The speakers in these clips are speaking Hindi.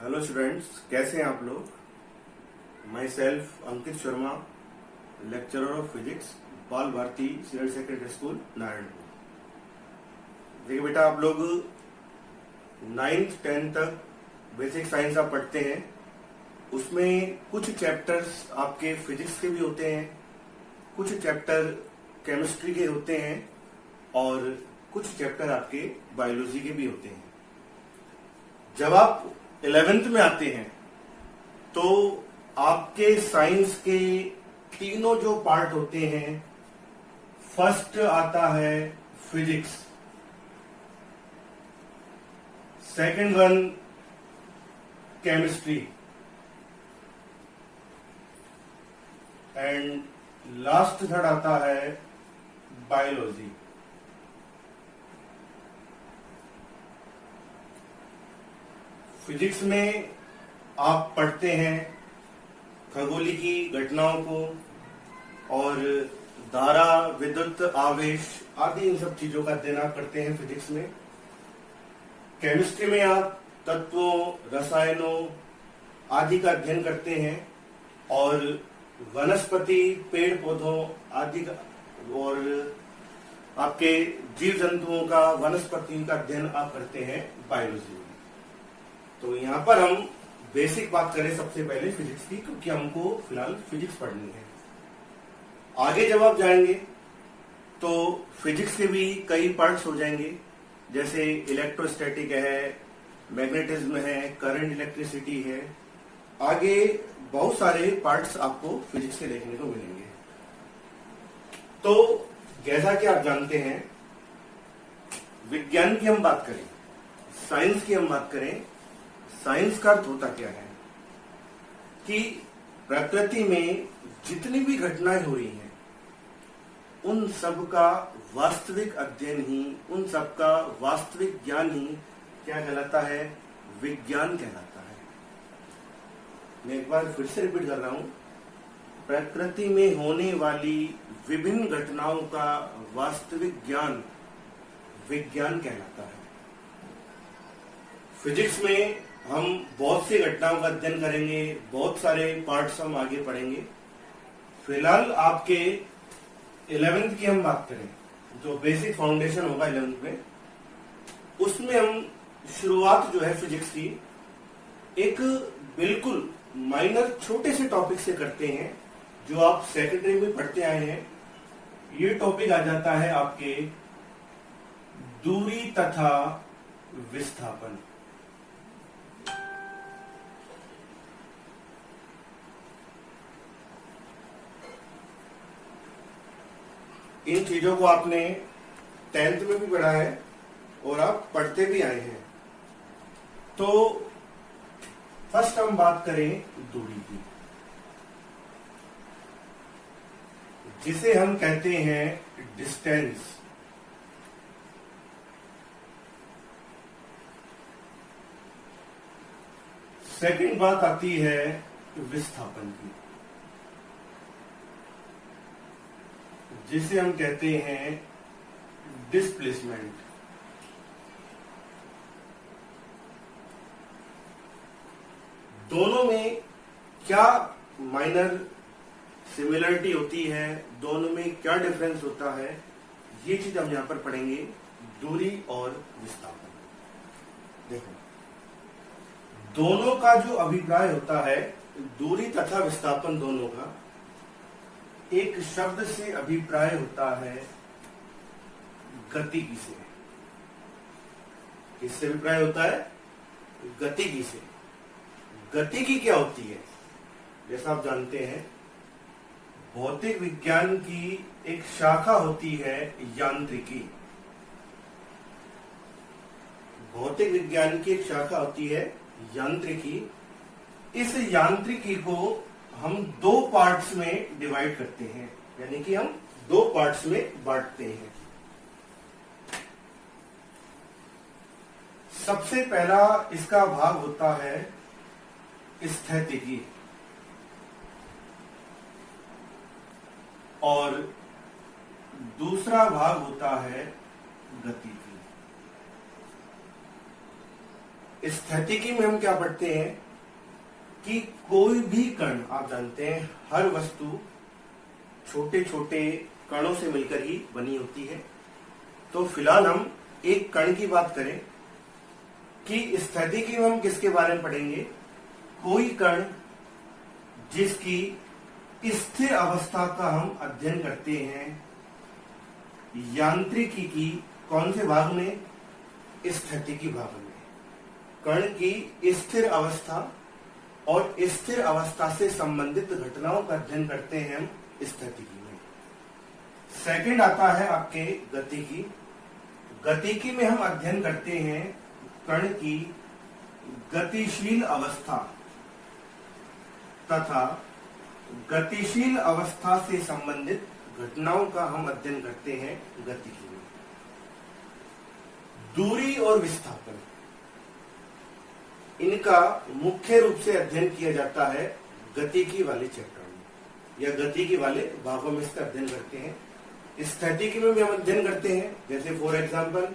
हेलो स्टूडेंट्स, कैसे हैं आप लोग। Myself Ankit Sharma, lecturer of physics, Bal Bharati senior secondary school, Narayanpur. देखिए बेटा, आप लोग 9th 10th तक बेसिक साइंस आप पढ़ते हैं। उसमें कुछ चैप्टर्स आपके फिजिक्स के भी होते हैं, कुछ चैप्टर केमिस्ट्री के होते हैं और कुछ चैप्टर आपके बायोलॉजी के भी होते हैं। जब आप 11th में आते हैं तो आपके साइंस के तीनों जो पार्ट होते हैं, फर्स्ट आता है physics, second one chemistry and last third आता है बायोलॉजी। फिजिक्स में आप पढ़ते हैं खगोलीय घटनाओं को और धारा, विद्युत आवेश आदि इन सब चीजों का अध्ययन आप करते हैं फिजिक्स में। केमिस्ट्री में आप तत्वों, रसायनों आदि का अध्ययन करते हैं और वनस्पति, पेड़ पौधों आदि का और आपके जीव जंतुओं का, वनस्पति का अध्ययन आप करते हैं बायोलॉजी में। तो यहाँ पर हम बेसिक बात करें सबसे पहले फिजिक्स की, क्योंकि हमको फिलहाल फिजिक्स पढ़नी है। आगे जब आप जाएंगे तो फिजिक्स के भी कई पार्ट्स हो जाएंगे, जैसे इलेक्ट्रोस्टैटिक है, मैग्नेटिज्म है, करंट इलेक्ट्रिसिटी है। आगे बहुत सारे पार्ट्स आपको फिजिक्स के देखने को मिलेंगे। तो जैसा कि आप जानते हैं, विज्ञान की हम बात करें, साइंस की हम बात करें, साइंस का अर्थ होता क्या है कि प्रकृति में जितनी भी घटनाएं हो रही हैं उन सब का वास्तविक अध्ययन ही, उन सब का वास्तविक ज्ञान ही क्या कहलाता है? विज्ञान कहलाता है। मैं एक बार फिर से रिपीट कर रहा हूं, प्रकृति में होने वाली विभिन्न घटनाओं का वास्तविक ज्ञान विज्ञान कहलाता है। फिजिक्स में हम बहुत सी घटनाओं का अध्ययन करेंगे, बहुत सारे पार्ट्स हम आगे पढ़ेंगे। फिलहाल आपके 11th की हम बात करें, जो बेसिक फाउंडेशन होगा 11th में, उसमें हम शुरुआत जो है फिजिक्स की एक बिल्कुल माइनर छोटे से टॉपिक से करते हैं, जो आप सेकेंडरी में पढ़ते आए हैं। ये टॉपिक आ जाता है आपके दूरी तथा विस्थापन। इन चीजों को आपने 10th में भी पढ़ा है और आप पढ़ते भी आए हैं। तो फर्स्ट हम बात करें दूरी की, जिसे हम कहते हैं डिस्टेंस। सेकंड बात आती है विस्थापन की, जिसे हम कहते हैं डिस्प्लेसमेंट। दोनों में क्या माइनर सिमिलरिटी होती है, दोनों में क्या डिफरेंस होता है, ये चीज हम यहां पर पढ़ेंगे, दूरी और विस्थापन। देखो, दोनों का जो अभिप्राय होता है, दूरी तथा विस्थापन दोनों का एक शब्द से अभिप्राय होता है गतिकी से। किससे अभिप्राय होता है? गतिकी से। गतिकी क्या होती है? जैसा आप जानते हैं, भौतिक विज्ञान की एक शाखा होती है यांत्रिकी। भौतिक विज्ञान की एक शाखा होती है यांत्रिकी। इस यांत्रिकी को हम दो पार्ट्स में डिवाइड करते हैं, यानी कि हम दो पार्ट्स में बांटते हैं। सबसे पहला इसका भाग होता है स्थैतिकी और दूसरा भाग होता है गतिकी। स्थैतिकी में हम क्या पढ़ते हैं कि कोई भी कण, आप जानते हैं हर वस्तु छोटे छोटे कणों से मिलकर ही बनी होती है। तो फिलहाल हम एक कण की बात करें कि स्थैतिकी में हम किसके बारे में पढ़ेंगे, कोई कण जिसकी स्थिर अवस्था का हम अध्ययन करते हैं यांत्रिकी की कौन से भाग में, स्थैतिकी भाग में। कण की स्थिर अवस्था और स्थिर अवस्था से संबंधित घटनाओं का अध्ययन करते हैं हम स्थैतिकी में। सेकंड आता है आपके गतिकी। गतिकी में हम अध्ययन करते हैं कण की गतिशील अवस्था तथा गतिशील अवस्था से संबंधित घटनाओं का हम अध्ययन करते हैं गतिकी में। दूरी और विस्थापन, इनका मुख्य रूप से अध्ययन किया जाता है गतिकी वाले चैप्टर में या गतिकी वाले भागों में इसका अध्ययन करते हैं। स्थैतिकी में भी हम अध्ययन करते हैं, जैसे फॉर एग्जांपल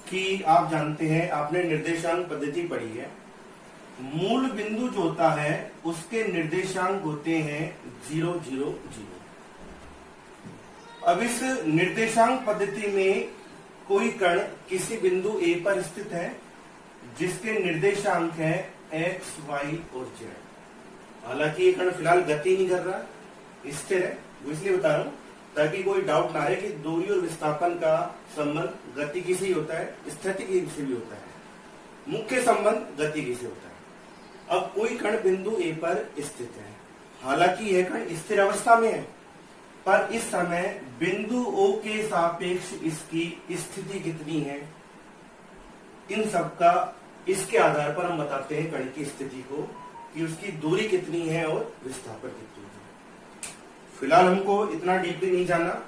कि आप जानते हैं, आपने निर्देशांक पद्धति पढ़ी है, मूल बिंदु जो होता है उसके निर्देशांक होते हैं 0 0 0। अब इस निर्देशांक पद्धति में कोई कण किसी बिंदु A पर स्थित है जिसके निर्देशांक है x, y और z। हालांकि ये कण फिलहाल गति नहीं कर रहा, स्थिर है, वो इसलिए बता रहा हूं ताकि कोई डाउट ना रहे कि दूरी और विस्थापन का संबंध गतिकी से ही होता है, स्थैतिकी से भी होता है। मुख्य संबंध गतिकी से होता है। अब कोई कण बिंदु A पर स्थित है, हालांकि यह कण स्थिर अवस्था में है, पर इस समय बिंदु O के सापेक्ष इसकी स्थिति कितनी है, इन सब का इसके आधार पर हम बताते हैं कण की स्थिति को कि उसकी दूरी कितनी है और विस्थापन कितनी है। फिलहाल हमको इतना डीपली नहीं जानना,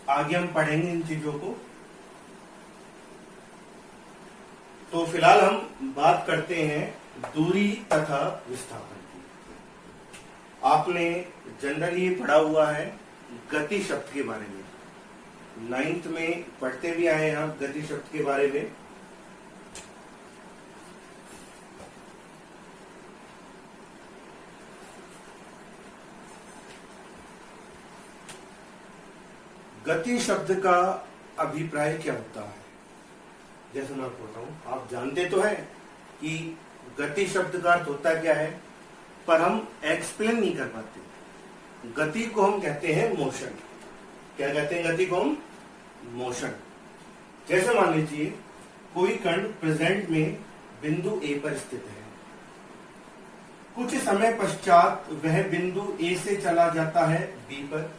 आगे हम पढ़ेंगे इन चीजों को। तो फिलहाल हम बात करते हैं दूरी तथा विस्थापन की। आपने जनरली पढ़ा हुआ है गति शब्द के बारे में, 9th में पढ़ते भी आए हैं हम गति शब्द के बारे में। गति शब्द का अभिप्राय क्या होता है, जैसे मैं बोलता हूं, आप जानते तो हैं कि गति शब्द का अर्थ होता क्या है, पर हम एक्सप्लेन नहीं कर पाते। गति को हम कहते हैं मोशन। क्या कहते हैं गति को हम? मोशन। जैसे मान लीजिए कोई कण प्रेजेंट में बिंदु A पर स्थित है, कुछ समय पश्चात वह बिंदु A से चला जाता है B पर,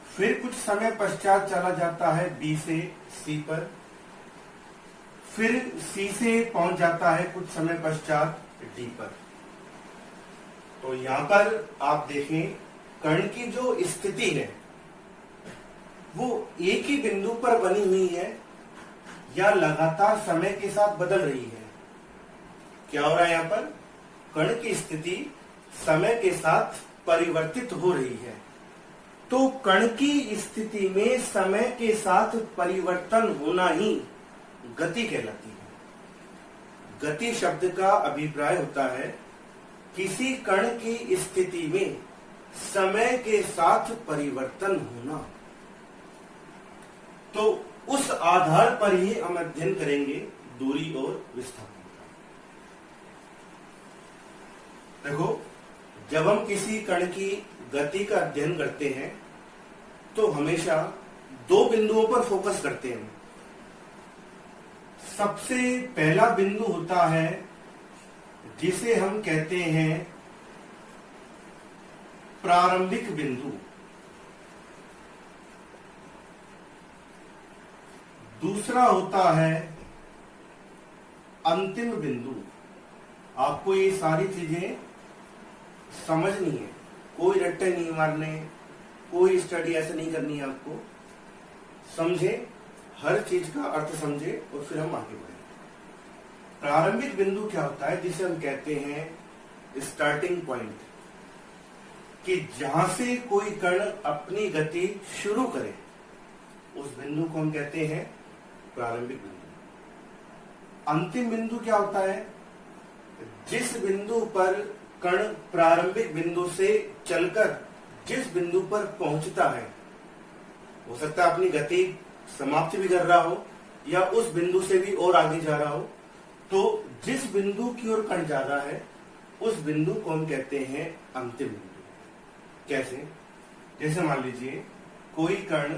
फिर कुछ समय पश्चात चला जाता है B से C पर, फिर C से पहुंच जाता है कुछ समय पश्चात D पर। तो यहां पर आप देखें कण की जो स्थिति है वो एक ही बिंदु पर बनी हुई है या लगातार समय के साथ बदल रही है। क्या हो रहा है यहां पर? कण की स्थिति समय के साथ परिवर्तित हो रही है। तो कण की स्थिति में समय के साथ परिवर्तन होना ही गति कहलाती है। गति शब्द का अभिप्राय होता है किसी कण की स्थिति में समय के साथ परिवर्तन होना। तो उस आधार पर ही हम अध्ययन करेंगे दूरी और विस्थापन का। देखो, जब हम किसी कण की गति का अध्ययन करते हैं तो हमेशा दो बिंदुओं पर फोकस करते हैं। सबसे पहला बिंदु होता है जिसे हम कहते हैं प्रारंभिक बिंदु। दूसरा होता है अंतिम बिंदु। आपको ये सारी चीजें समझनी है, कोई रट्टे नहीं मारने, कोई स्टडी ऐसे नहीं करनी है। आपको समझे, हर चीज का अर्थ समझे और फिर हम आगे बढ़े। प्रारंभिक बिंदु क्या होता है? जिसे हम कहते हैं स्टार्टिंग पॉइंट, कि जहां से कोई कण अपनी गति शुरू करे उस बिंदु को हम कहते हैं प्रारंभिक बिंदु। अंतिम बिंदु क्या होता है? जिस बिंदु पर कण प्रारंभिक बिंदु से चलकर जिस बिंदु पर पहुंचता है, हो सकता है अपनी गति समाप्ति भी कर रहा हो या उस बिंदु से भी और आगे जा रहा हो, तो जिस बिंदु की ओर कण जा रहा है उस बिंदु को हम कहते हैं अंतिम बिंदु। कैसे? जैसे मान लीजिए कोई कण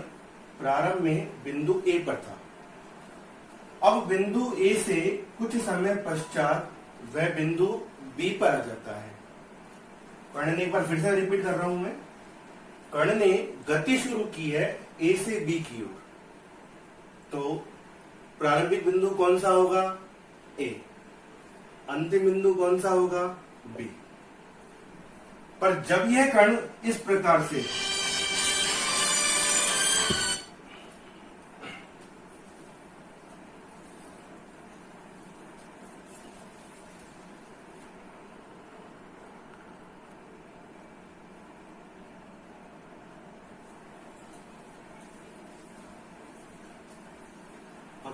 प्रारंभ में बिंदु ए पर था, अब बिंदु ए से कुछ समय पश्चात वह बिंदु बी पर आ जाता है। कण ने, एक बार फिर से रिपीट कर रहा हूं मैं, कण ने गति शुरू की है ए से बी की ओर, तो प्रारंभिक बिंदु कौन सा होगा? ए। अंतिम बिंदु कौन सा होगा? बी। पर जब यह कण इस प्रकार से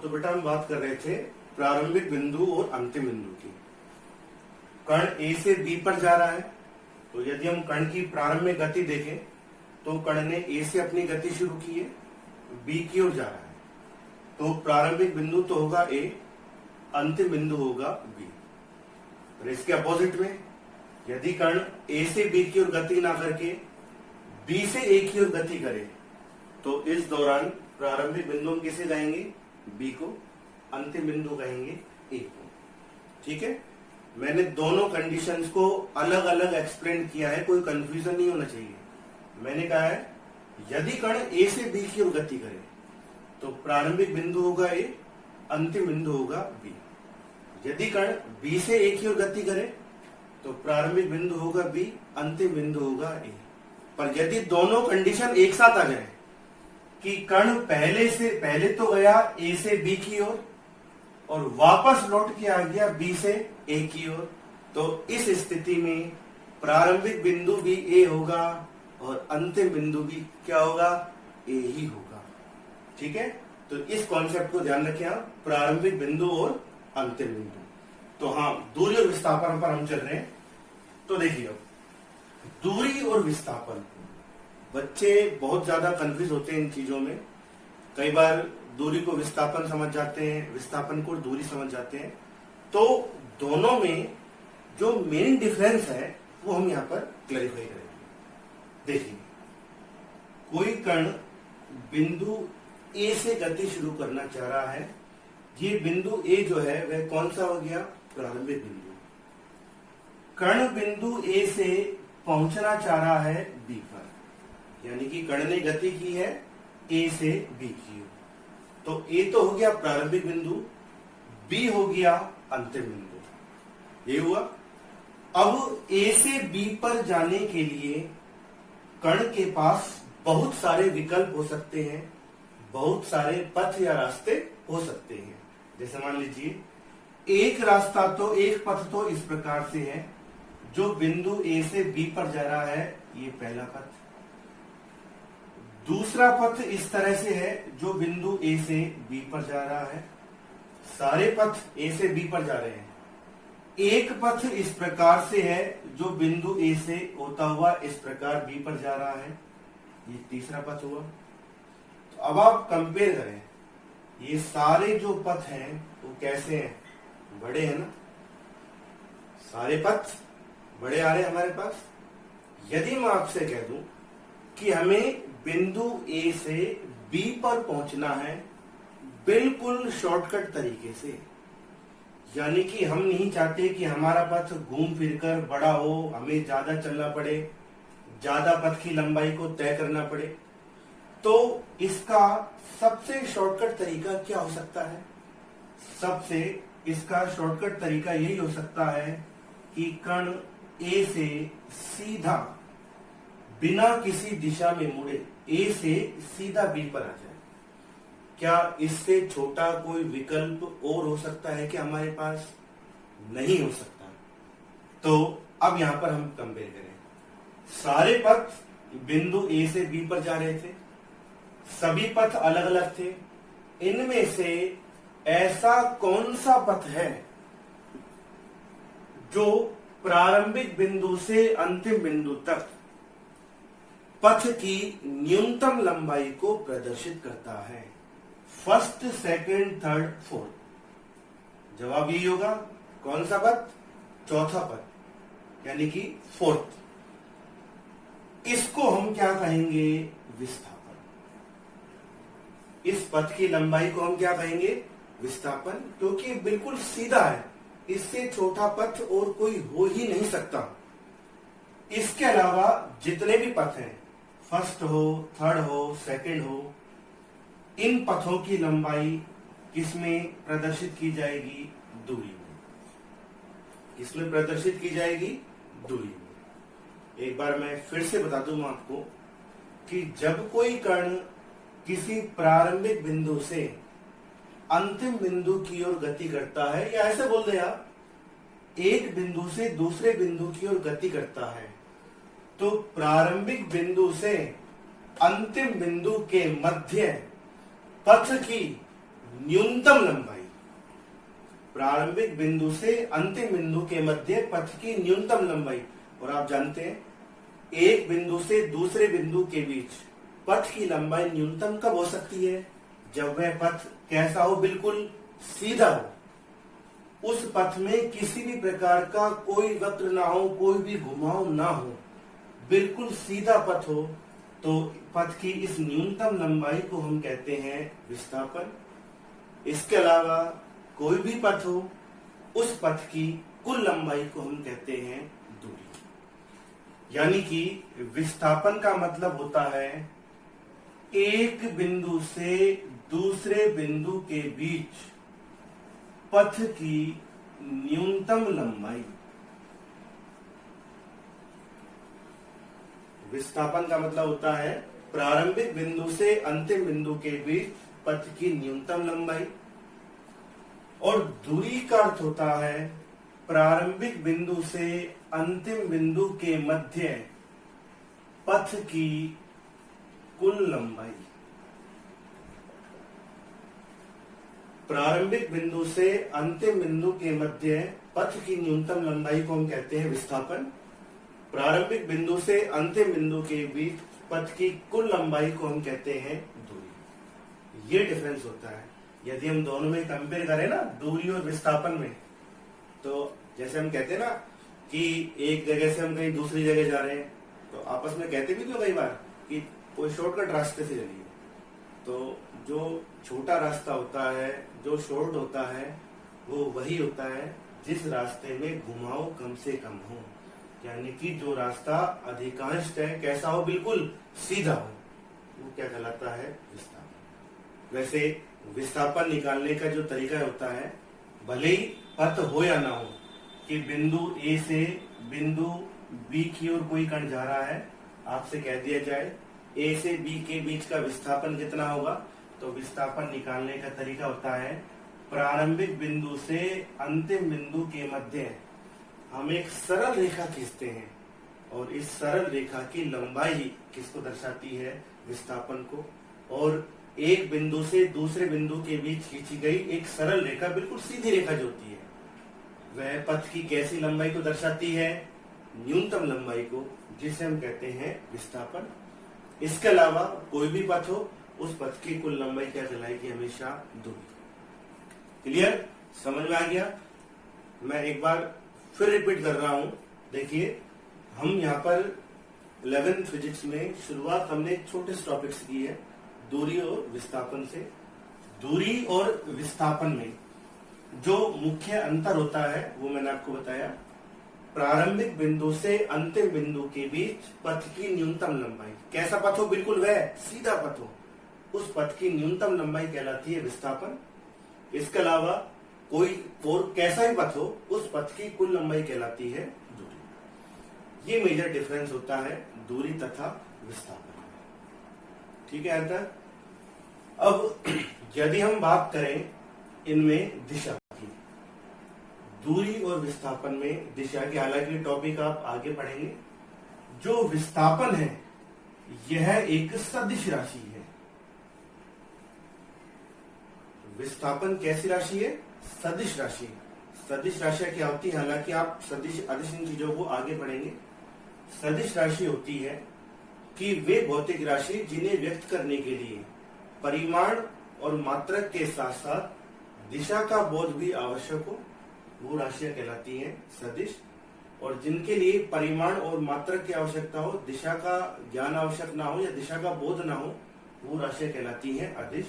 तो बेटा हम बात कर रहे थे प्रारंभिक बिंदु और अंतिम बिंदु की। कण ए से बी पर जा रहा है, तो यदि हम कण की प्रारंभ में गति देखें तो कण ने ए से अपनी गति शुरू की है, बी की ओर जा रहा है, तो प्रारंभिक बिंदु तो होगा ए, अंतिम बिंदु होगा बी। और इसके अपोजिट में यदि कण ए से बी की ओर गति ना करके बी से ए की ओर गति करे, तो इस दौरान प्रारंभिक बिंदु हम किसे कहेंगे? बी को। अंतिम बिंदु कहेंगे ए को। ठीक है, मैंने दोनों कंडीशंस को अलग अलग एक्सप्लेन किया है, कोई कंफ्यूजन नहीं होना चाहिए। मैंने कहा है यदि कण ए से बी की ओर गति करे तो प्रारंभिक बिंदु होगा ए, अंतिम बिंदु होगा बी। यदि कण बी से ए की ओर गति करे तो प्रारंभिक बिंदु होगा बी, अंतिम बिंदु होगा ए। पर यदि दोनों कंडीशन एक साथ आ जाए कि कण पहले तो गया ए से बी की ओर और वापस लौट के आ गया बी से ए की ओर, तो इस स्थिति में प्रारंभिक बिंदु भी ए होगा और अंतिम बिंदु भी क्या होगा? ए ही होगा। ठीक है, तो इस कॉन्सेप्ट को ध्यान रखें आप, प्रारंभिक बिंदु और अंतिम बिंदु। तो हाँ, दूरी और विस्थापन पर हम चल रहे हैं। तो देखिए अब दूरी और विस्थापन, बच्चे बहुत ज्यादा कंफ्यूज होते हैं इन चीजों में। कई बार दूरी को विस्थापन समझ जाते हैं, विस्थापन को दूरी समझ जाते हैं। तो दोनों में जो मेन डिफरेंस है वो हम यहाँ पर क्लैरिफाई करेंगे। देखिए, कोई कण बिंदु ए से गति शुरू करना चाह रहा है। ये बिंदु ए जो है वह कौन सा हो गया? प्रारंभिक बिंदु। कण बिंदु ए से पहुंचना चाह रहा है बी पर, यानी कि कण ने गति की है ए से बी की। तो ए तो हो गया प्रारंभिक बिंदु, बी हो गया अंतिम बिंदु। ये हुआ। अब ए से बी पर जाने के लिए कण के पास बहुत सारे विकल्प हो सकते हैं, बहुत सारे पथ या रास्ते हो सकते हैं। जैसे मान लीजिए एक रास्ता तो, एक पथ तो इस प्रकार से है, जो बिंदु ए से बी पर जा रहा है, ये पहला पथ। दूसरा पथ इस तरह से है जो बिंदु ए से बी पर जा रहा है। सारे पथ ए से बी पर जा रहे हैं। एक पथ इस प्रकार से है जो बिंदु ए से होता हुआ इस प्रकार बी पर जा रहा है, ये तीसरा पथ हुआ। तो अब आप कंपेयर करें, ये सारे जो पथ हैं वो कैसे हैं? बड़े हैं ना, सारे पथ बड़े आ रहे हैं हमारे पास। यदि मैं आपसे कह दूं कि हमें बिंदु ए से बी पर पहुंचना है बिल्कुल शॉर्टकट तरीके से, यानी कि हम नहीं चाहते कि हमारा पथ घूम फिरकर बड़ा हो, हमें ज्यादा चलना पड़े, ज्यादा पथ की लंबाई को तय करना पड़े, तो इसका सबसे शॉर्टकट तरीका क्या हो सकता है? सबसे इसका शॉर्टकट तरीका यही हो सकता है कि कण ए से सीधा बिना किसी दिशा में मुड़े ए से सीधा बी पर आ जाए। क्या इससे छोटा कोई विकल्प और हो सकता है कि हमारे पास? नहीं हो सकता। तो अब यहां पर हम कंपेयर करें, सारे पथ बिंदु ए से बी पर जा रहे थे, सभी पथ अलग अलग थे। इनमें से ऐसा कौन सा पथ है जो प्रारंभिक बिंदु से अंतिम बिंदु तक पथ की न्यूनतम लंबाई को प्रदर्शित करता है? First, second, third, fourth. जवाब यही होगा। कौन सा पथ? चौथा पथ, यानी कि फोर्थ। इसको हम क्या कहेंगे? विस्थापन। इस पथ की लंबाई को हम क्या कहेंगे? विस्थापन, क्योंकि बिल्कुल सीधा है। इससे छोटा पथ और कोई हो ही नहीं सकता। इसके अलावा जितने भी पथ हैं, फर्स्ट हो, थर्ड हो, सेकंड हो, इन पथों की लंबाई किसमें प्रदर्शित की जाएगी? दूरी में। किसमें प्रदर्शित की जाएगी? दूरी में। एक बार मैं फिर से बता दूं आपको कि जब कोई कण किसी प्रारंभिक बिंदु से अंतिम बिंदु की ओर गति करता है, या ऐसे बोल दे आप, एक बिंदु से दूसरे बिंदु की ओर गति करता है, तो प्रारंभिक बिंदु से अंतिम बिंदु के मध्य पथ की न्यूनतम लंबाई, प्रारंभिक बिंदु से अंतिम बिंदु के मध्य पथ की न्यूनतम लंबाई। और आप जानते हैं एक बिंदु से दूसरे बिंदु के बीच पथ की लंबाई न्यूनतम कब हो सकती है? जब वह पथ कैसा हो? बिल्कुल सीधा हो। उस पथ में किसी भी प्रकार का कोई वक्र ना हो, कोई भी घुमाव ना हो, बिल्कुल सीधा पथ हो, तो पथ की इस न्यूनतम लंबाई को हम कहते हैं विस्थापन। इसके अलावा कोई भी पथ हो, उस पथ की कुल लंबाई को हम कहते हैं दूरी। यानी कि विस्थापन का मतलब होता है एक बिंदु से दूसरे बिंदु के बीच पथ की न्यूनतम लंबाई। विस्थापन का मतलब होता है प्रारंभिक बिंदु से अंतिम बिंदु के बीच पथ की न्यूनतम लंबाई, और दूरी का अर्थ होता है प्रारंभिक बिंदु से अंतिम बिंदु के मध्य पथ की कुल लंबाई। प्रारंभिक बिंदु से अंतिम बिंदु के मध्य पथ की न्यूनतम लंबाई को हम कहते हैं विस्थापन। प्रारंभिक बिंदु से अंतिम बिंदु के बीच पथ की कुल लंबाई को हम कहते हैं दूरी। ये डिफरेंस होता है। यदि हम दोनों में कंपेयर करें ना, दूरी और विस्थापन में, तो जैसे हम कहते हैं ना कि एक जगह से हम कहीं दूसरी जगह जा रहे हैं, तो आपस में कहते भी तो कई बार कि कोई शॉर्टकट रास्ते से चलिए। तो जो छोटा रास्ता होता है, जो शॉर्ट होता है, वो वही होता है जिस रास्ते में घुमाव कम से कम हो, यानी कि जो रास्ता अधिकांश कैसा हो? बिल्कुल सीधा हो, वो क्या कहलाता है? विस्थापन। वैसे विस्थापन निकालने का जो तरीका होता है, भले ही पथ हो या ना हो, कि बिंदु ए से बिंदु बी की ओर कोई कण जा रहा है, आपसे कह दिया जाए ए से बी के बीच का विस्थापन कितना होगा, तो विस्थापन निकालने का तरीका होता है प्रारंभिक बिंदु से अंतिम बिंदु के मध्य हम एक सरल रेखा खींचते हैं, और इस सरल रेखा की लंबाई किसको दर्शाती है? विस्थापन को। और एक बिंदु से दूसरे बिंदु के बीच खींची गई एक सरल रेखा, बिल्कुल सीधी रेखा जो होती है, वह पथ की कैसी लंबाई को दर्शाती है? न्यूनतम लंबाई को, जिसे हम कहते हैं विस्थापन। इसके अलावा कोई भी पथ हो, उस पथ की कुल लंबाई क्या कहलाएगी? हमेशा दूरी। क्लियर? समझ में आ गया? मैं एक बार फिर रिपीट कर रहा हूं। देखिए, हम यहाँ पर 11th फिजिक्स में शुरुआत हमने छोटे से टॉपिक से की है, दूरी और विस्थापन से। दूरी और विस्थापन में जो मुख्य अंतर होता है वो मैंने आपको बताया। प्रारंभिक बिंदु से अंतिम बिंदु के बीच पथ की न्यूनतम लंबाई, कैसा पथ हो? बिल्कुल वह सीधा पथ हो, उस पथ की न्यूनतम लंबाई कहलाती है विस्थापन। इसके अलावा कोई और कैसा ही पथ हो, उस पथ की कुल लंबाई कहलाती है दूरी। ये मेजर डिफरेंस होता है दूरी तथा विस्थापन। ठीक है अंतर? अब यदि हम बात करें इनमें दिशा की, दूरी और विस्थापन में दिशा की, हालांकि टॉपिक आप आगे पढ़ेंगे। जो विस्थापन है यह एक सदिश राशि है। विस्थापन कैसी राशि है? सदिश राशि। सदिश राशियां क्या होती है? हालांकि आप सदिश अदिश इन चीजों को आगे पढ़ेंगे। सदिश राशि होती है कि वे भौतिक राशि जिन्हें व्यक्त करने के लिए परिमाण और मात्रक के साथ साथ दिशा का बोध भी आवश्यक हो, वो राशियां कहलाती हैं सदिश। और जिनके लिए परिमाण और मात्रक की आवश्यकता हो, दिशा का ज्ञान आवश्यक ना हो या दिशा का बोध ना हो, वो राशियां कहलाती हैं अदिश।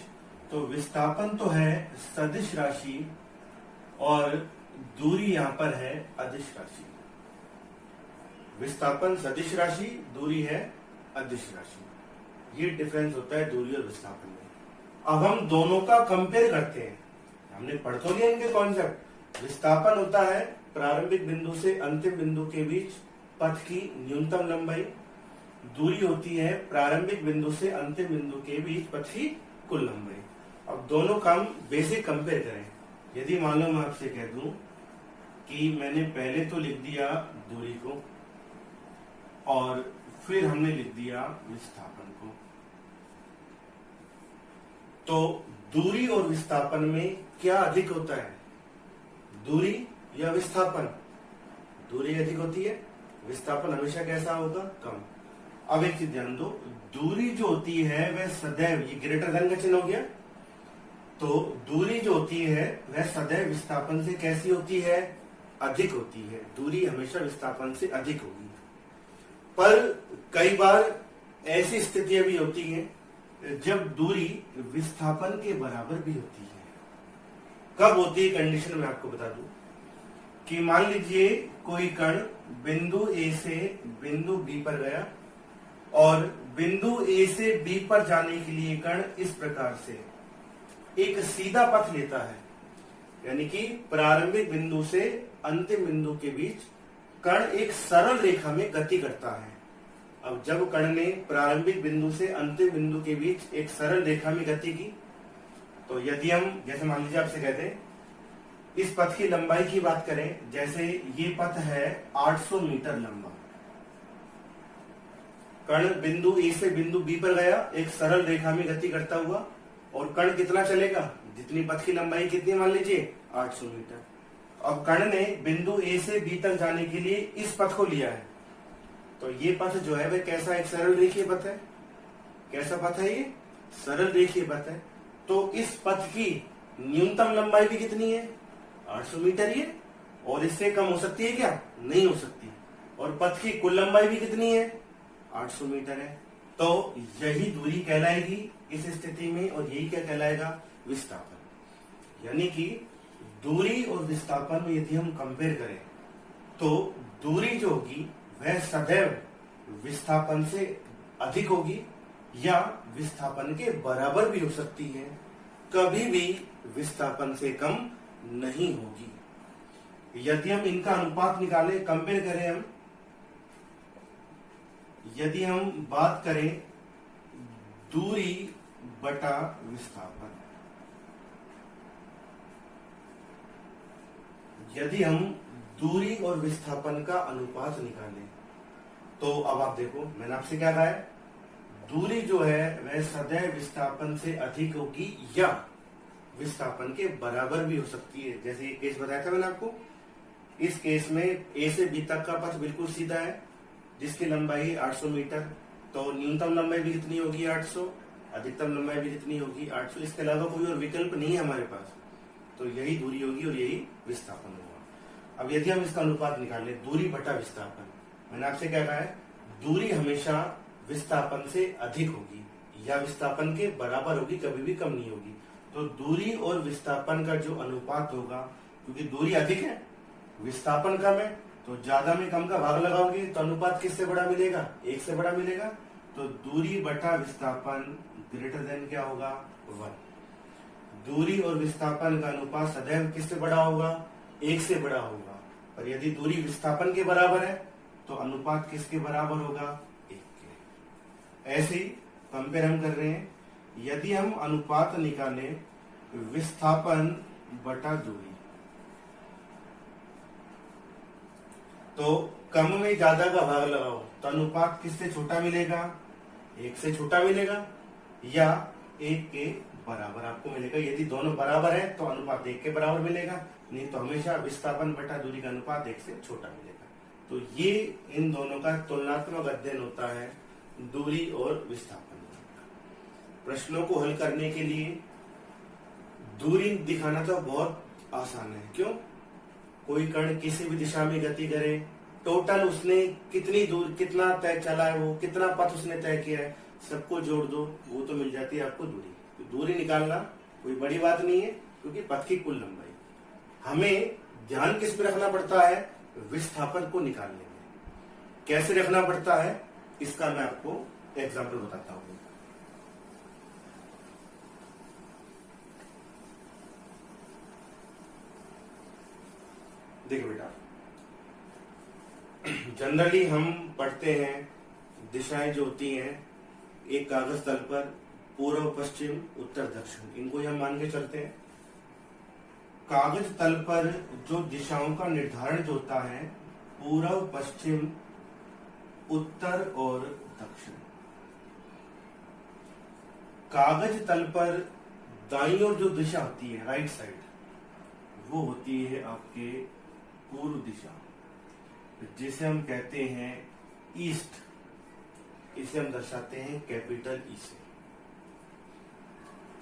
तो विस्थापन तो है सदिश राशि और दूरी यहां पर है अदिश राशि। विस्थापन सदिश राशि, दूरी है अदिश राशि। ये डिफरेंस होता है दूरी और विस्थापन में। अब हम दोनों का कंपेयर करते हैं। हमने पढ़ तो लिया इनके कॉन्सेप्ट। विस्थापन होता है प्रारंभिक बिंदु से अंतिम बिंदु के बीच पथ की न्यूनतम लंबाई। दूरी होती है प्रारंभिक बिंदु से अंतिम बिंदु के बीच पथ की कुल लंबाई। अब दोनों का हम बेसिक कंपेयर करें। यदि मान लो मैं आपसे कह दूं कि मैंने पहले तो लिख दिया दूरी को और फिर हमने लिख दिया विस्थापन को, तो दूरी और विस्थापन में क्या अधिक होता है? दूरी या विस्थापन? दूरी अधिक होती है, विस्थापन हमेशा कैसा होगा? कम। अब एक चीज ध्यान दो, दूरी जो होती है वह सदैव, ये ग्रेटर देन का चिन्ह हो गया, तो दूरी जो होती है वह सदैव विस्थापन से कैसी होती है? अधिक होती है। दूरी हमेशा विस्थापन से अधिक होगी। पर कई बार ऐसी स्थितियां भी होती हैं जब दूरी विस्थापन के बराबर भी होती है। कब होती है कंडीशन मैं आपको बता दूं कि मान लीजिए कोई कण बिंदु ए से बिंदु बी पर गया और बिंदु ए से बी पर जाने के लिए कण इस प्रकार से एक सीधा पथ लेता है, यानी कि प्रारंभिक बिंदु से अंतिम बिंदु के बीच कण एक सरल रेखा में गति करता है। अब जब कण ने प्रारंभिक बिंदु से अंतिम बिंदु के बीच एक सरल रेखा में गति की, तो यदि हम जैसे मान लीजिए आपसे कहते हैं इस पथ की लंबाई की बात करें, जैसे ये पथ है 800 मीटर लंबा, कण बिंदु ए से बिंदु बी पर गया एक सरल रेखा में गति करता हुआ, और कण कितना चलेगा? जितनी पथ की लंबाई कितनी मान लीजिए 800 मीटर। अब कण ने बिंदु ए से बी तक जाने के लिए इस पथ को लिया है, तो ये पथ जो है वह कैसा? एक सरल रेखीय पथ है। कैसा पथ है ये? सरल रेखीय पथ है। तो इस पथ की न्यूनतम लंबाई भी कितनी है? 800 मीटर ही है, और इससे कम हो सकती है क्या? नहीं हो सकती। और पथ की कुल लंबाई भी कितनी है? 800 मीटर है। तो यही दूरी कहलाएगी इस स्थिति में, और यही क्या कहलाएगा? विस्थापन। यानी कि दूरी और विस्थापन में यदि हम कंपेयर करें तो दूरी जो होगी वह सदैव विस्थापन से अधिक होगी या विस्थापन के बराबर भी हो सकती है, कभी भी विस्थापन से कम नहीं होगी। यदि हम इनका अनुपात निकालें, कंपेयर करें हम, यदि हम बात करें दूरी बटा विस्थापन, यदि हम दूरी और विस्थापन का अनुपात निकालें तो अब आप देखो मैंने आपसे क्या कहा है? दूरी जो है वह सदैव विस्थापन से अधिक होगी या विस्थापन के बराबर भी हो सकती है। जैसे ये केस बताया था मैंने आपको, इस केस में ए से बी तक का पथ बिल्कुल सीधा है जिसकी लंबाई 800 मीटर, तो न्यूनतम लंबाई भी कितनी होगी? 800, अधिकतम लंबाई भी कितनी होगी? 800। इसके अलावा कोई और विकल्प नहीं है हमारे पास, तो यही दूरी होगी और यही विस्थापन होगा। अब यदि हम इसका अनुपात निकालें, दूरी बटा विस्थापन, मैंने आपसे क्या कहा है? दूरी हमेशा विस्थापन से अधिक होगी या विस्थापन के बराबर होगी, कभी भी कम नहीं होगी। तो दूरी और विस्थापन का जो अनुपात होगा, क्योंकि दूरी अधिक है विस्थापन कम है, तो ज्यादा में कम का भाग लगाओगे तो अनुपात किससे बड़ा मिलेगा? 1 से बड़ा मिलेगा। तो दूरी बटा विस्थापन ग्रेटर देन क्या होगा? 1। दूरी और विस्थापन का अनुपात सदैव किससे बड़ा होगा? 1 से बड़ा होगा। पर यदि दूरी विस्थापन के बराबर है तो अनुपात किसके बराबर होगा? 1 के। ऐसे ही कंपेयर हम कर रहे हैं, यदि हम अनुपात निकालें विस्थापन बटा दूरी, तो कम में ज्यादा का भाग लगाओ तो अनुपात किससे छोटा मिलेगा? 1 से छोटा मिलेगा या 1 के बराबर आपको मिलेगा। यदि दोनों बराबर है तो अनुपात 1 के बराबर मिलेगा, नहीं तो हमेशा विस्थापन बटा दूरी का अनुपात 1 से छोटा मिलेगा। तो ये इन दोनों का तुलनात्मक अध्ययन होता है, दूरी और विस्थापन। प्रश्नों को हल करने के लिए दूरी दिखाना तो बहुत आसान है। क्यों? कोई कण किसी भी दिशा में गति करे, टोटल उसने कितनी दूर कितना तय चला है, वो कितना पथ उसने तय किया है, सबको जोड़ दो, वो तो मिल जाती है आपको दूरी। तो दूरी निकालना कोई बड़ी बात नहीं है, क्योंकि पथ की कुल लंबाई। हमें ध्यान किस पे रखना पड़ता है? विस्थापन को निकालने में। कैसे रखना पड़ता है इसका मैं आपको एग्जाम्पल बताता हूं। देखो बेटा, जनरली हम पढ़ते हैं दिशाएं जो होती हैं एक कागज तल पर पूर्व पश्चिम उत्तर दक्षिण, इनको ही हम मान के चलते हैं। कागज तल पर जो दिशाओं का निर्धारण जो होता है पूर्व पश्चिम उत्तर और दक्षिण। कागज तल पर दाईं ओर जो दिशा होती है राइट साइड, वो होती है आपके पूर्व दिशा, जिसे हम कहते हैं ईस्ट। इसे हम दर्शाते हैं कैपिटल ई से।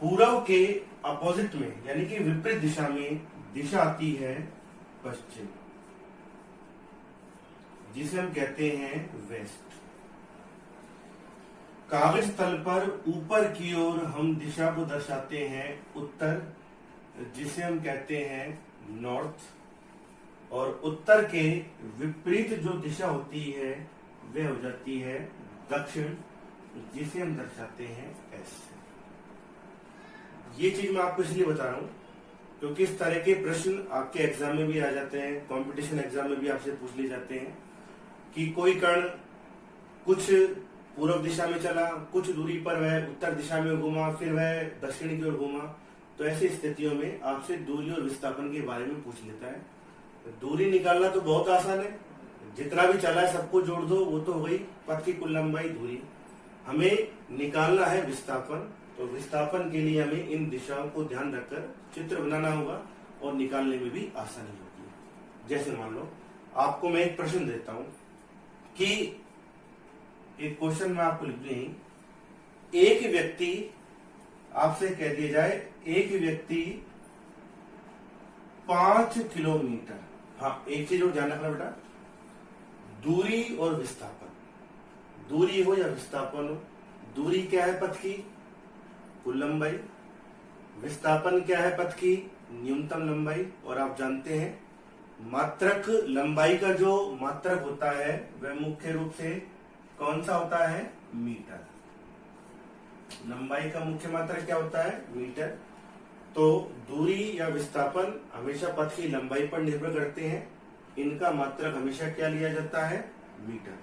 पूर्व के अपोजिट में यानी कि विपरीत दिशा में दिशा आती है पश्चिम, जिसे हम कहते हैं वेस्ट। कागज तल पर ऊपर की ओर हम दिशा को दर्शाते हैं उत्तर, जिसे हम कहते हैं नॉर्थ। और उत्तर के विपरीत जो दिशा होती है वह हो जाती है दक्षिण, जिसे हम दर्शाते हैं ईस्ट। ये चीज मैं आपको इसलिए बता रहा हूं क्योंकि इस तरह के प्रश्न आपके एग्जाम में भी आ जाते हैं, कंपटीशन एग्जाम में भी आपसे पूछ लिए जाते हैं कि कोई कण कुछ पूर्व दिशा में चला, कुछ दूरी पर वह उत्तर दिशा में घूमा, फिर वह दक्षिण की ओर घूमा। तो ऐसी स्थितियों में आपसे दूरी और विस्थापन के बारे में पूछ लेता है। दूरी निकालना तो बहुत आसान है, जितना भी चला है सबको जोड़ दो, वो तो हो गई पथ की कुल लंबाई दूरी। हमें निकालना है विस्थापन, तो विस्थापन के लिए हमें इन दिशाओं को ध्यान रखकर चित्र बनाना होगा और निकालने में भी आसानी होगी। जैसे मान लो आपको मैं एक प्रश्न देता हूं कि एक क्वेश्चन में आपको लिख दें, एक व्यक्ति आपसे कह दिया जाए एक व्यक्ति 5 किलोमीटर, हाँ एक चीज और ध्यान रखना बेटा, दूरी और विस्थापन, दूरी हो या विस्थापन हो, दूरी क्या है पथ की कुल लंबाई, विस्थापन क्या है पथ की न्यूनतम लंबाई। और आप जानते हैं मात्रक लंबाई का जो मात्रक होता है वह मुख्य रूप से कौन सा होता है? मीटर। लंबाई का मुख्य मात्रक क्या होता है? मीटर। तो दूरी या विस्थापन हमेशा पथ की लंबाई पर निर्भर करते हैं, इनका मात्रक हमेशा क्या लिया जाता है? मीटर।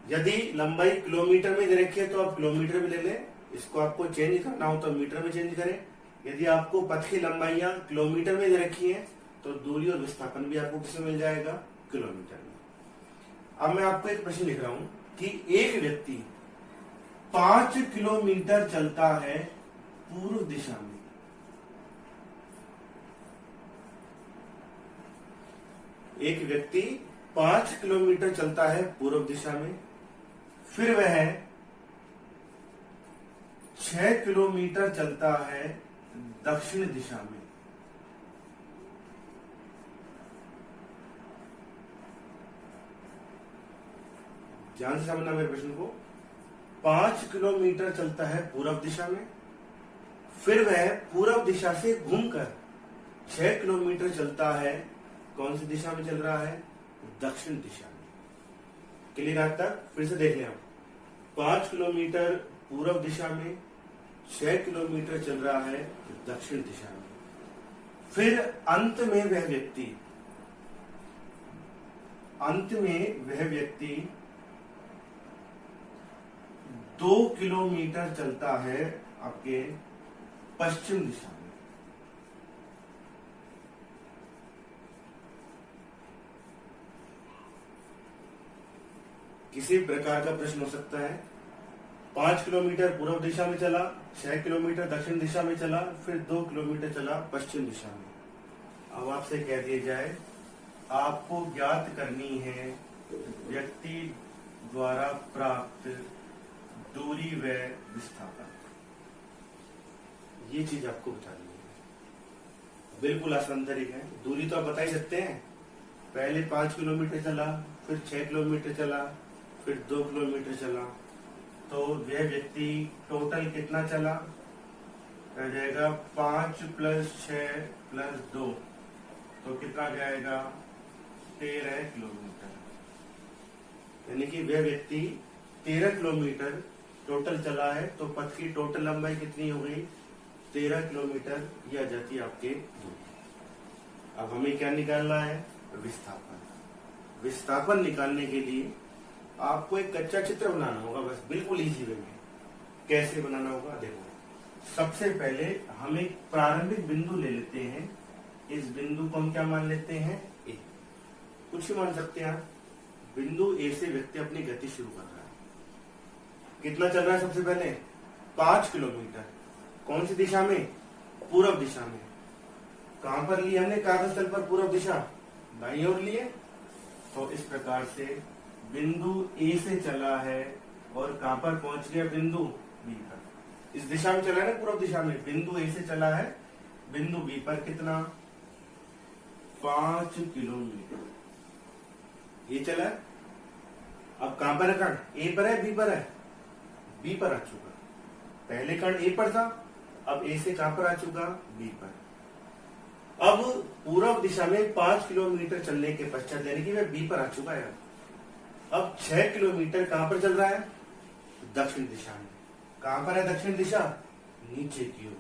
यदि लंबाई किलोमीटर में दे रखी है तो आप किलोमीटर में ले लें, इसको आपको चेंज करना हो तो मीटर में चेंज करें। यदि आपको पथ की लंबाइयां किलोमीटर में दे रखी है तो दूरी और विस्थापन भी आपको किसमें मिल जाएगा? किलोमीटर में। अब मैं आपको एक प्रश्न लिख रहा हूं कि एक व्यक्ति 5 किलोमीटर चलता है पूर्व दिशा में, एक व्यक्ति 5 किलोमीटर चलता है पूर्व दिशा में, फिर वह 6 किलोमीटर चलता है दक्षिण दिशा में। ध्यान से समझना मेरे प्रश्न को। 5 किलोमीटर चलता है पूर्व दिशा में, फिर वह पूर्व दिशा से घूमकर 6 किलोमीटर चलता है कौन सी दिशा में चल रहा है? दक्षिण दिशा में। क्लियर आज तक? फिर से देख लें आप। 5 किलोमीटर पूर्व दिशा में, 6 किलोमीटर चल रहा है दक्षिण दिशा में। फिर अंत में वह व्यक्ति 2 किलोमीटर चलता है आपके पश्चिम दिशा में। किसी प्रकार का प्रश्न हो सकता है 5 किलोमीटर पूर्व दिशा में चला, 6 किलोमीटर दक्षिण दिशा में चला, फिर 2 किलोमीटर चला पश्चिम दिशा में। अब आपसे कह दिया जाए आपको ज्ञात करनी है व्यक्ति द्वारा प्राप्त दूरी व विस्थापन। ये चीज आपको बतानी है। बिल्कुल आसान तरीका है। दूरी तो आप बता ही सकते हैं। पहले 5 किलोमीटर चला, फिर 6 किलोमीटर चला, फिर 2 किलोमीटर चला, तो वह व्यक्ति टोटल कितना चला? रह जाएगा 5 + 6 + 2, तो कितना जाएगा? 13 किलोमीटर। यानी कि वह व्यक्ति 13 किलोमीटर टोटल चला है, तो पथ की टोटल लंबाई कितनी हो गई? 13 किलोमीटर। यह आ जाती है आपके दूरी। अब हमें क्या निकालना है? विस्थापन। विस्थापन निकालने के लिए आपको एक कच्चा चित्र बनाना होगा, बस बिल्कुल इजी वे में। कैसे बनाना होगा? देखो, सबसे पहले हम एक प्रारंभिक बिंदु ले लेते हैं। इस बिंदु को हम क्या मान लेते हैं? ए। कुछ ही मान सकते हैं आप। बिंदु ए से व्यक्ति अपनी गति शुरू कर रहा है। कितना चल रहा है? सबसे पहले 5 किलोमीटर। कौन सी दिशा में? पूर्व दिशा में। कहां पर लिया हमने कागज तल पर? पूर्व दिशा, दाईं ओर लिए। तो इस प्रकार से बिंदु ए से चला है और कहां पर पहुंच गया? बिंदु बी पर। इस दिशा में चला है ना, पूर्व दिशा में। बिंदु ए से चला है बिंदु बी पर कितना? 5 किलोमीटर। ये चला है। अब कहां पर है कण? ए पर है, बी पर है? बी पर आ चुका। पहले कण ए पर था, अब ए से कहां पर आ चुका? बी पर। अब पूर्व दिशा में 5 किलोमीटर चलने के पश्चात, यानी कि वह बी पर आ चुका है। अब 6 किलोमीटर कहां पर चल रहा है? दक्षिण दिशा में। कहां पर है दक्षिण दिशा? नीचे की ओर।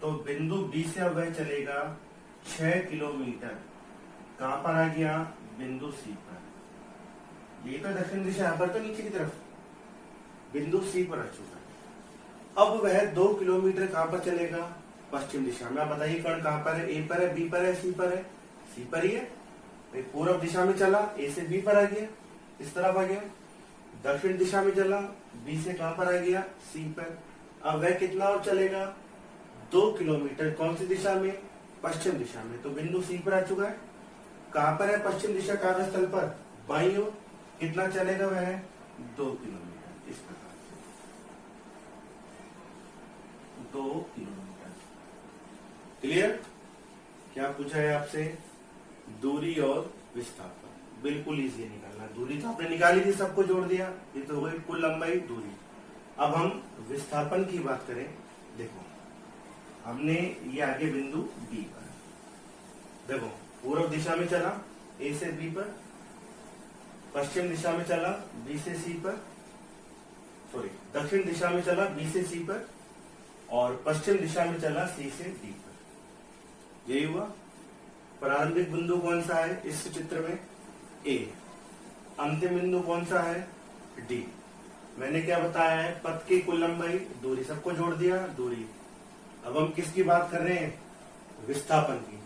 तो बिंदु बी से अब वह चलेगा 6 किलोमीटर। कहां पर आ गया? बिंदु सी पर। ये तो दक्षिण दिशा, यहां पर तो नीचे की तरफ। बिंदु सी पर आ चुका है। अब वह 2 किलोमीटर कहां पर चलेगा? पश्चिम दिशा में। आप बताइए कण कहां पर है? ए पर है, बी पर है, सी पर है? सी पर ही है। पूर्व दिशा में चला, ए से बी पर आ गया, इस तरफ आ गया। दक्षिण दिशा में चला, बी से कहां पर आ गया? सी पर। अब वह कितना और चलेगा? 2 किलोमीटर। कौन सी दिशा में? पश्चिम दिशा में। तो बिंदु सी पर आ चुका है। कहां पर है पश्चिम दिशा कागज तल पर? बाईं ओर। कितना चलेगा वह? 2 किलोमीटर। इस प्रकार से 2 किलोमीटर। क्लियर? क्या पूछा है आपसे? दूरी और विस्थापन। बिल्कुल इजी निकालना। दूरी तो आपने निकाली थी, सबको जोड़ दिया, ये तो हो गई कुल लंबाई दूरी। अब हम विस्थापन की बात करें। देखो, हमने ये आगे बिंदु बी पर, देखो पूर्व दिशा में चला ए से बी पर, पश्चिम दिशा में चला बी से सी पर, सॉरी दक्षिण दिशा में चला बी से सी पर, और पश्चिम दिशा में चला सी से डी पर। यही हुआ। प्रारंभिक बिंदु कौन सा है इस चित्र में? ए। अंतिम बिंदु कौन सा है? डी। मैंने क्या बताया है? पथ की कुल लंबाई दूरी, सबको जोड़ दिया दूरी। अब हम किसकी बात कर रहे हैं? विस्थापन की।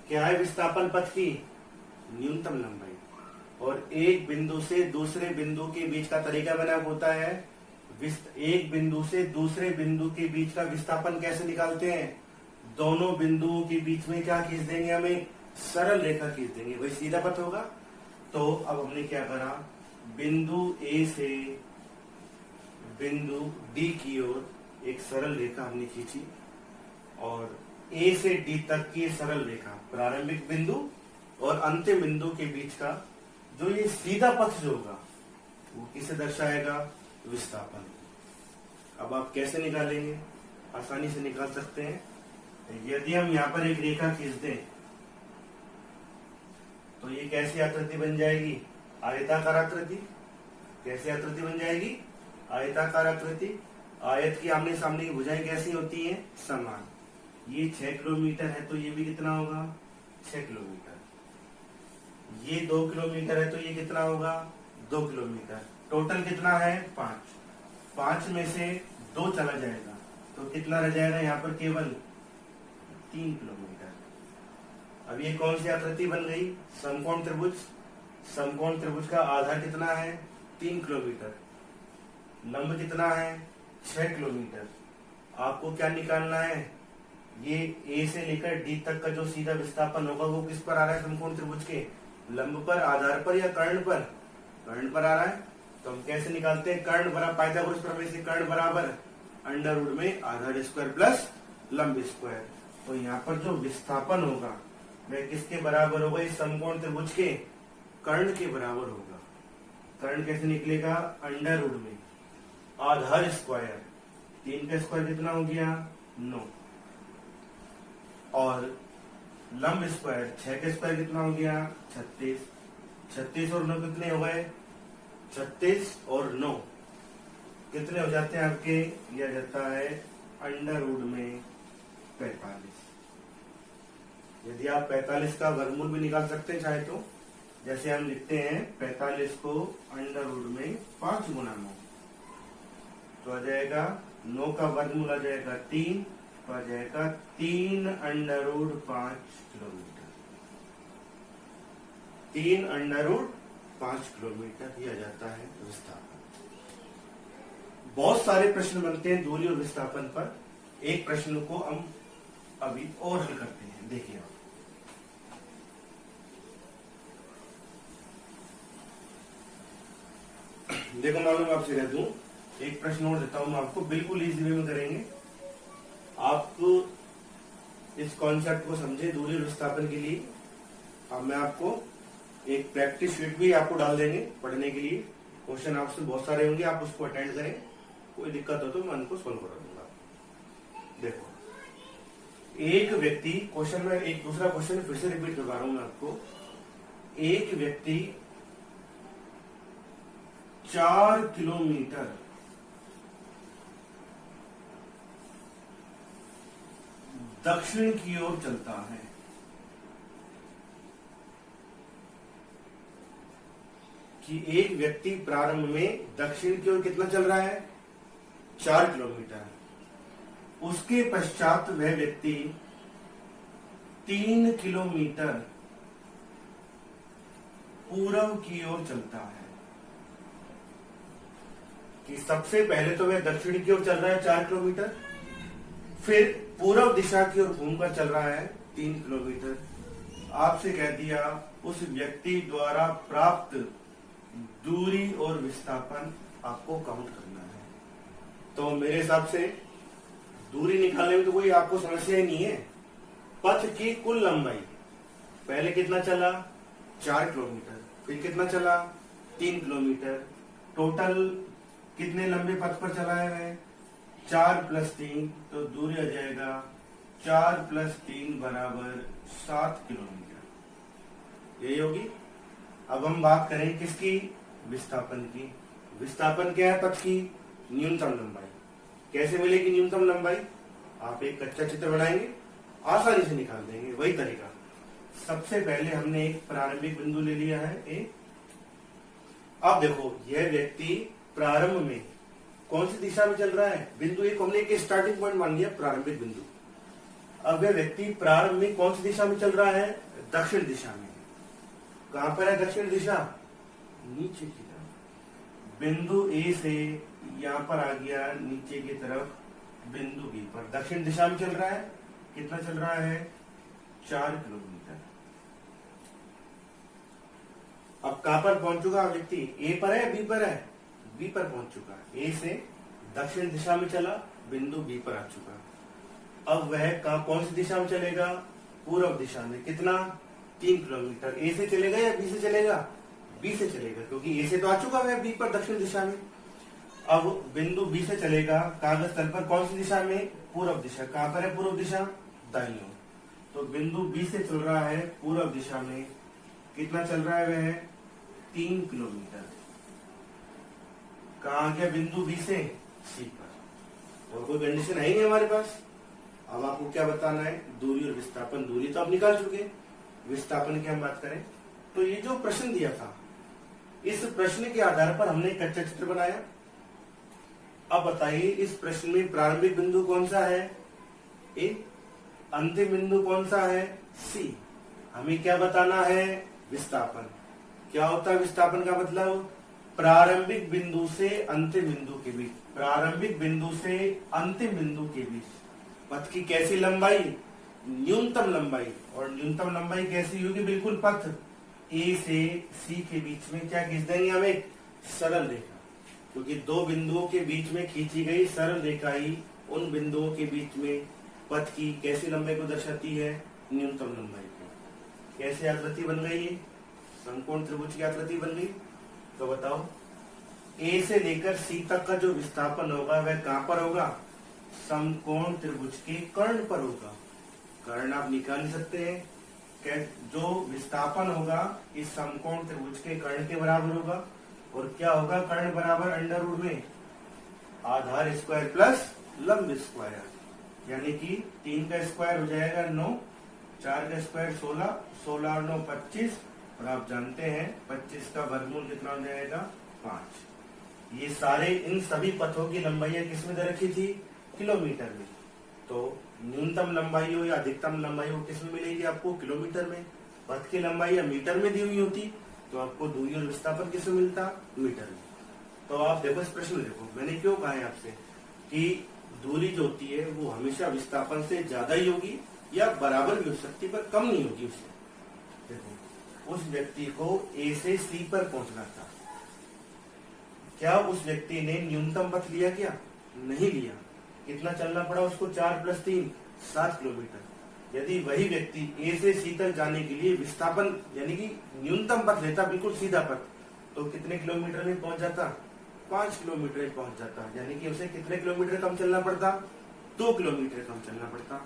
क्या है विस्थापन पथ की? न्यूनतम लंबाई। और एक बिंदु से दूसरे बिंदु के बीच का तरीका बना होता है। एक बिंदु से दूसरे बिंदु के बीच का विस्थापन कैसे निकालते हैं? दोनों बिंदुओं के बीच में क्या खींच देंगे? हमें सरल रेखा खींच देंगे, वही सीधा पथ होगा। तो अब हमने क्या करा? बिंदु ए से बिंदु डी की ओर एक सरल रेखा हमने खींची, और ए से डी तक की सरल रेखा प्रारंभिक बिंदु और अंतिम बिंदु के बीच का जो ये सीधा पथ जो होगा वो किसे दर्शाएगा? विस्थापन। अब आप कैसे निकालेंगे? आसानी से निकाल सकते हैं। यदि हम यहाँ पर एक रेखा खींच दें तो ये कैसी आकृति बन जाएगी? आयताकार आकृति। कैसी आकृति बन जाएगी? आयताकार आकृति। आयत की आमने सामने की भुजाएं कैसी होती हैं? समान। ये 6 किलोमीटर है तो ये भी कितना होगा? 6 किलोमीटर। ये 2 किलोमीटर है तो ये कितना होगा? 2 किलोमीटर। टोटल कितना है? 5। 5 में से 2 चला जाएगा तो कितना रह जाएगा यहाँ पर? केवल 3 किलोमीटर। अब ये कौन सी आकृति बन गई? समकोण त्रिभुज। समकोण त्रिभुज का आधार कितना है? 3 किलोमीटर। लंब कितना है 6 किलोमीटर। आपको क्या निकालना है, ये ए से लेकर डी तक का जो सीधा विस्थापन होगा वो किस पर आ रहा है, समकोण त्रिभुज के लंब पर, आधार पर या कर्ण पर, कर्ण पर आ रहा है। तो हम कैसे निकालते हैं, कर्ण बराबर पाइथागोरस प्रमेय से कर्ण बराबर अंडर रूट में आधार स्क्वायर प्लस लंब स्क्वायर। तो यहाँ पर जो विस्थापन होगा वह किसके बराबर होगा, इस समकोण त्रिभुज के कर्ण के बराबर होगा। कर्ण कैसे निकलेगा, अंडर रूट में आधार स्क्वायर, 3 का स्क्वायर कितना हो गया 9, और लंब स्क्वायर 6 का स्क्वायर कितना हो गया 36। 36 और 9 कितने हो गए, 36 और 9 कितने हो जाते हैं आपके, यह जाता है अंडर रूट में 45। यदि आप 45 का वर्गमूल भी निकाल सकते हैं चाहे तो, जैसे हम लिखते हैं 45 को अंडर रूट में 5 गुना 9, तो आ जाएगा 9 का वर्गमूल आ जाएगा 3, तो आ जाएगा 3 under root 5 kilometre. 3 under root 5 kilometre ही आ जाता है विस्थापन। बहुत सारे प्रश्न बनते हैं दूरी और विस्थापन पर। एक प्रश्न को हम अभी और हल करते हैं, देखिए आप। देखो मालूम आपसे कह दूं, एक प्रश्न और देता हूं मैं आपको, बिल्कुल इजी वे में करेंगे। आप इस कॉन्सेप्ट को समझे दूरी और विस्थापन के लिए। अब मैं आपको एक प्रैक्टिस शीट भी आपको डाल देंगे पढ़ने के लिए। क्वेश्चन आपसे बहुत सारे होंगे, आप उसको अटेंड करें, कोई दिक्कत हो तो मैं उनको सोल्व करा दूंगा। देखो, एक व्यक्ति, क्वेश्चन में एक दूसरा क्वेश्चन फिर से रिपीट करवा रहा हूं मैं आपको। एक व्यक्ति 4 किलोमीटर दक्षिण की ओर चलता है। कि एक व्यक्ति प्रारंभ में दक्षिण की ओर कितना चल रहा है 4 किलोमीटर। उसके पश्चात वह व्यक्ति 3 किलोमीटर पूर्व की ओर चलता है। कि सबसे पहले तो वह दक्षिण की ओर चल रहा है 4 किलोमीटर, फिर पूर्व दिशा की ओर घूमकर चल रहा है 3 किलोमीटर। आपसे कह दिया उस व्यक्ति द्वारा प्राप्त दूरी और विस्थापन आपको काउंट करना है। तो मेरे हिसाब से दूरी निकालने में तो कोई आपको समस्या ही नहीं है। पथ की कुल लंबाई, पहले कितना चला 4 किलोमीटर, फिर कितना चला 3 किलोमीटर, टोटल कितने लंबे पथ पर चला है 4 + 3, तो दूरी आ जाएगा 4 + 3 बराबर 7 किलोमीटर, यही होगी। अब हम बात करें किसकी, विस्थापन की। विस्थापन क्या है, पथ की न्यूनतम लंबाई। कैसे मिलेगी न्यूनतम लंबाई, आप एक कच्चा चित्र बनाएंगे, आसानी से निकाल देंगे। वही तरीका, सबसे पहले हमने एक प्रारंभिक बिंदु ले लिया है ए। अब देखो, यह व्यक्ति प्रारंभ में कौन सी दिशा में चल रहा है, बिंदु ए को हमने एक स्टार्टिंग पॉइंट मान लिया, प्रारंभिक बिंदु। अब यह व्यक्ति प्रारंभ में कौन सी दिशा में चल रहा है, दक्षिण दिशा में। कहां पर है दक्षिण दिशा, नीचे की तरफ। बिंदु ए से यहां पर आ गया नीचे की तरफ, बिंदु बी पर दक्षिण दिशा में चल रहा है। कितना चल रहा है 4 किलोमीटर। अब कहां पर पहुंच चुका व्यक्ति, ए पर है बी पर है, बी पर पहुंच चुका। ए से दक्षिण दिशा में चला, बिंदु बी पर आ चुका। अब वह कौन सी दिशा में चलेगा, पूर्व दिशा में। कितना 3 किलोमीटर। ए से चलेगा या बी से चलेगा, बी से चलेगा, क्योंकि ए से तो आ चुका है बी पर दक्षिण दिशा में। अब बिंदु बी से चलेगा कागज तल पर कौन सी दिशा में, पूर्व दिशा। कहां पर है पूर्व दिशा, दाईं ओर। तो बिंदु बी से चल रहा है पूर्व दिशा में, कितना चल रहा है वह 3 किलोमीटर। कहां गया बिंदु बी से, सी पर। और कोई कंडीशन है ही नहीं हमारे पास। अब आपको क्या बताना है, दूरी और विस्थापन। दूरी तो आप निकाल चुके, विस्थापन की हम बात करें तो ये जो प्रश्न दिया था, इस प्रश्न के आधार पर हमने एक कच्चा चित्र बनाया। अब बताइए इस प्रश्न में प्रारंभिक बिंदु कौन सा है, ए। अंतिम बिंदु कौन सा है, सी। हमें क्या बताना है, विस्थापन। क्या होता है विस्थापन का मतलब, प्रारंभिक बिंदु से अंतिम बिंदु के बीच, प्रारंभिक बिंदु से अंतिम बिंदु के बीच पथ की कैसी लंबाई, न्यूनतम लंबाई। और न्यूनतम लंबाई कैसी होगी, बिल्कुल पथ ए से सी के बीच में क्या खींच देंगे हम, एक सरल रेखा, क्योंकि दो बिंदुओं के बीच में खींची गई सरल रेखा ही उन बिंदुओं के बीच में पथ की कैसी लंबाई को दर्शाती है, न्यूनतम लंबाई को। कैसे आकृति बन गई है, समकोण त्रिभुज की आकृति बन गई। तो बताओ ए से लेकर सी तक का जो विस्थापन होगा वह कहां पर होगा, समकोण त्रिभुज के कर्ण पर होगा। कर्ण आप निकाल नहीं सकते हैं, जो विस्थापन होगा इस समकोण त्रिभुज के कर्ण के बराबर होगा। और क्या होगा, कर्ण बराबर अंडर रूट में आधार स्क्वायर प्लस लंब स्क्वायर, यानी कि 3 का स्क्वायर हो जाएगा 9, 4 का स्क्वायर 16, 16 और 9 25, और आप जानते हैं 25 का वर्गमूल कितना हो जाएगा, 5। ये सारे इन सभी पथों की लंबाइयां किस में दे रखी थी, किलोमीटर में। तो न्यूनतम लंबाई हो या अधिकतम लंबाई हो किस में मिलेगी आपको, किलोमीटर में। पथ की लंबाई या मीटर में दी हुई होती तो आपको दूरी और विस्थापन किस में मिलता, मीटर में। तो आप देखो इस प्रश्न में, देखो मैंने क्यों कहा है आपसे कि दूरी जो होती है वो हमेशा विस्थापन से ज्यादा ही होगी या बराबर भी हो सकती है, पर कम नहीं होगी उससे। देखो उस व्यक्ति को ए से सी पर पहुंचना था, क्या उस व्यक्ति ने न्यूनतम पथ लिया, क्या नहीं लिया। कितना चलना पड़ा उसको, 4 + 3 7 किलोमीटर। यदि वही व्यक्ति ए से सी तक जाने के लिए विस्थापन यानी कि न्यूनतम पथ लेता, बिल्कुल सीधा पथ, तो कितने किलोमीटर में पहुंच जाता, 5 किलोमीटर में पहुंच जाता। यानी कि उसे कितने किलोमीटर कम चलना पड़ता, 2 किलोमीटर कम चलना पड़ता।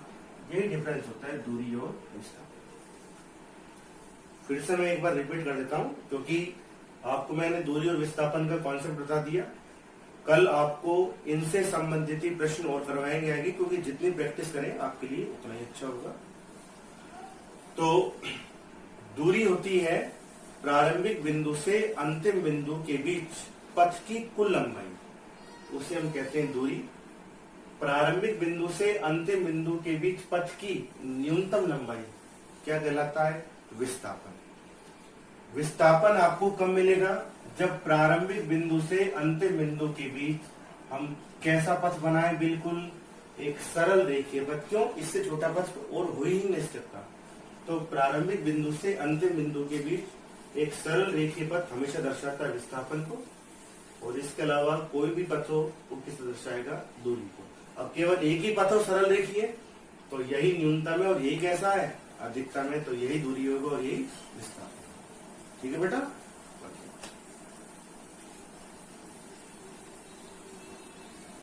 यही डिफरेंस होता है दूरी और विस्थापन। फिर से मैं एक बार रिपीट कर देता हूं, क्योंकि आपको मैंने दूरी और विस्थापन का कॉन्सेप्ट बता दिया। कल आपको इनसे संबंधित ही प्रश्न और करवाएंगे आगे, क्योंकि जितनी प्रैक्टिस करें आपके लिए उतना ही अच्छा होगा। तो दूरी होती है प्रारंभिक बिंदु से अंतिम बिंदु के बीच पथ की कुल लंबाई, उसे हम कहते हैं दूरी। प्रारंभिक बिंदु से अंतिम बिंदु के बीच पथ की न्यूनतम लंबाई क्या कहलाता है, विस्थापन। विस्थापन आपको कब मिलेगा, जब प्रारंभिक बिंदु से अंतिम बिंदु के बीच हम कैसा पथ बनाएं, बिल्कुल एक सरल रेखीय पथ। क्यों, इससे छोटा पथ और हो ही नहीं सकता। तो प्रारंभिक बिंदु से अंतिम बिंदु के बीच एक सरल रेखीय पथ हमेशा दर्शाता है विस्थापन को, और इसके अलावा कोई भी पथ हो वो किसे दर्शाएगा, दूरी को। अब केवल एक ही पथ हो सरल रेखीय, तो यही न्यूनतम है, और यही कैसा है, अधिकतम है, तो यही दूरी होगा और यही विस्थापन। ठीक है बेटा।